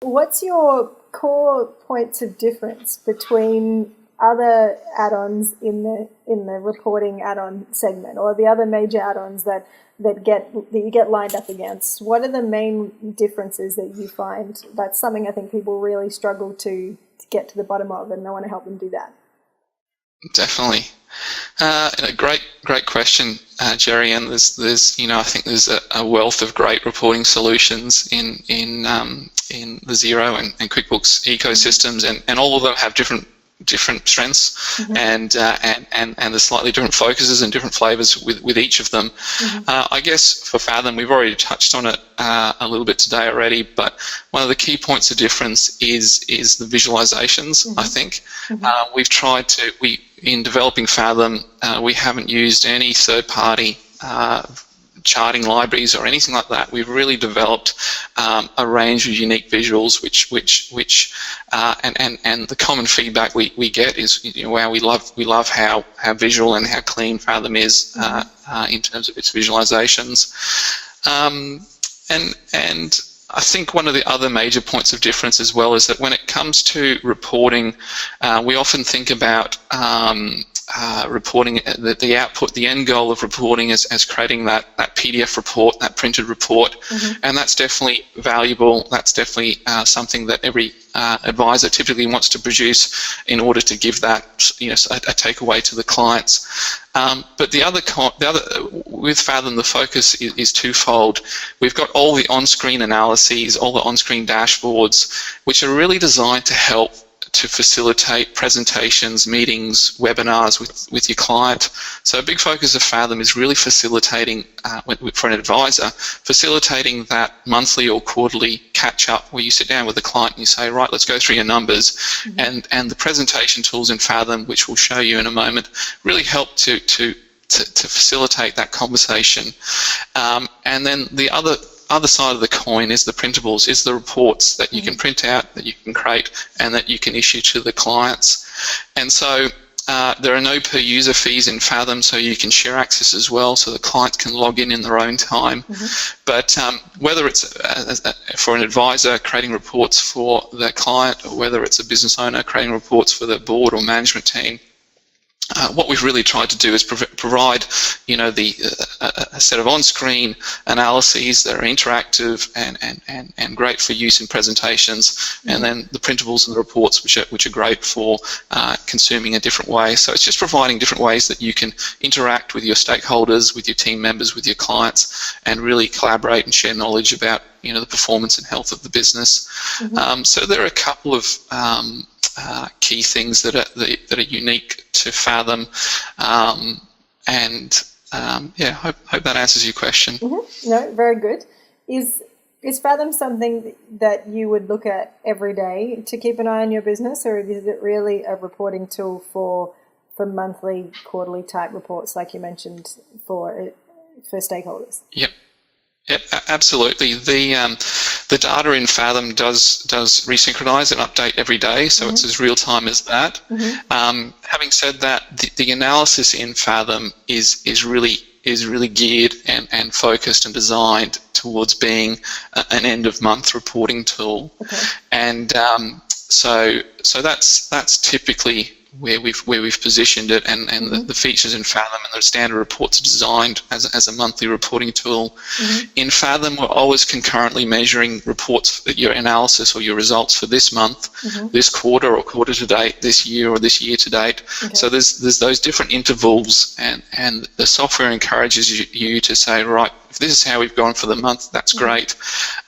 What's your core points of difference between other add-ons in the reporting add-on segment, or the other major add-ons that you get lined up against? What are the main differences that you find? That's something I think people really struggle to get to the bottom of, and I want to help them do that. Definitely. A great question, Jeri. And there's I think there's a wealth of great reporting solutions in the Xero and QuickBooks ecosystems, and all of them have different strengths, and there's slightly different focuses and different flavors with each of them. I guess for Fathom, we've already touched on it a little bit today already, but one of the key points of difference is the visualizations. I think we've tried to, in developing Fathom, we haven't used any third-party charting libraries or anything like that. We've really developed a range of unique visuals, and the common feedback we get is, wow, we love how visual and how clean Fathom is in terms of its visualizations. And I think one of the other major points of difference as well is that when it comes to reporting, we often think about reporting, the output, the end goal of reporting as creating that PDF report, that printed report, and that's definitely valuable. That's definitely something that every advisor typically wants to produce in order to give that a takeaway to the clients. But the other with Fathom, the focus is twofold. We've got all the on-screen analyses, all the on-screen dashboards, which are really designed to help to facilitate presentations, meetings, webinars with your client. So a big focus of Fathom is really facilitating, for an advisor, facilitating that monthly or quarterly catch-up where you sit down with the client and you say, right, let's go through your numbers. And the presentation tools in Fathom, which we'll show you in a moment, really help to facilitate that conversation. And then the other side of the coin is the printables, is the reports that you can print out, that you can create, and that you can issue to the clients. And so there are no per user fees in Fathom, so you can share access as well, so the client can log in their own time. But whether it's for an advisor creating reports for their client, or whether it's a business owner creating reports for their board or management team, what we've really tried to do is provide, a set of on-screen analyses that are interactive and great for use in presentations, and then the printables and the reports, which are great for consuming a different way. So it's just providing different ways that you can interact with your stakeholders, with your team members, with your clients, and really collaborate and share knowledge about the performance and health of the business. So there are a couple of key things that are unique to Fathom, hope that answers your question. No, very good. Is Fathom something that you would look at every day to keep an eye on your business, or is it really a reporting tool for monthly, quarterly type reports, like you mentioned, for stakeholders? Yep, absolutely. The data in Fathom does resynchronize and update every day, so it's as real time as that. Having said that, the analysis in Fathom is really geared and focused and designed towards being an end of month reporting tool. And so that's typically where we've positioned it, and the features in Fathom and the standard reports are designed as a monthly reporting tool. In Fathom, we're always concurrently measuring reports, your analysis or your results for this month, this quarter or quarter to date, this year or this year to date. So there's those different intervals, and the software encourages you to say, right, if this is how we've gone for the month, that's great,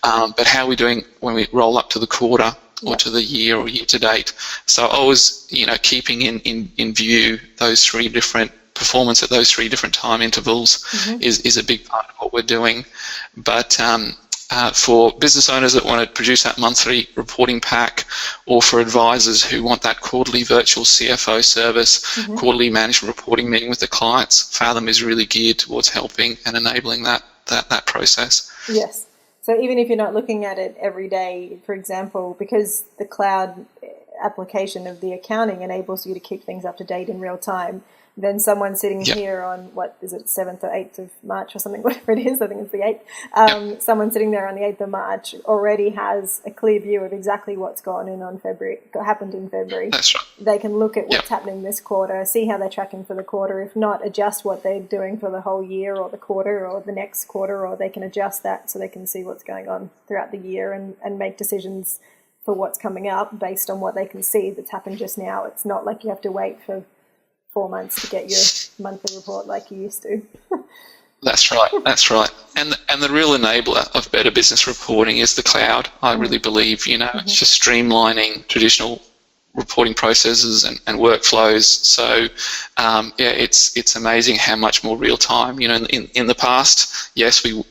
but how are we doing when we roll up to the quarter or to the year or year to date? So always, keeping in view those three different performance at those three different time intervals is a big part of what we're doing. But for business owners that want to produce that monthly reporting pack, or for advisors who want that quarterly virtual CFO service, quarterly management reporting meeting with the clients, Fathom is really geared towards helping and enabling that process. Yes. So even if you're not looking at it every day, for example, because the cloud application of the accounting enables you to keep things up to date in real time, then someone sitting Yep. here on, what is it, 7th or 8th of March or something, whatever it is, I think it's the 8th, someone sitting there on the 8th of March already has a clear view of exactly what's gone in on February, happened in February. That's right. They can look at what's happening this quarter, see how they're tracking for the quarter, if not, adjust what they're doing for the whole year or the quarter or the next quarter, or they can adjust that so they can see what's going on throughout the year and make decisions for what's coming up based on what they can see that's happened just now. It's not like you have to wait for 4 months to get your monthly report like you used to. That's right. That's right. And the real enabler of better business reporting is the cloud. I really believe, it's just streamlining traditional reporting processes and workflows. So, it's amazing how much more real time. In the past, yes, we,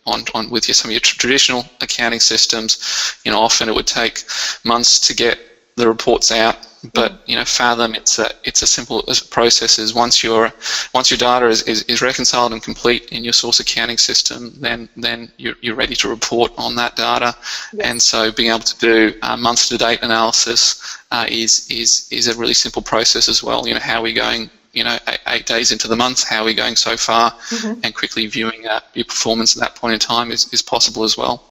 on with some of your traditional accounting systems, often it would take months to get the reports out. But Fathom, it's a simple process. Is once your data is reconciled and complete in your source accounting system, then you're ready to report on that data. Yes. And so being able to do month to date analysis is a really simple process as well. How are we going? 8 days into the month, how are we going so far? And quickly viewing your performance at that point in time is possible as well.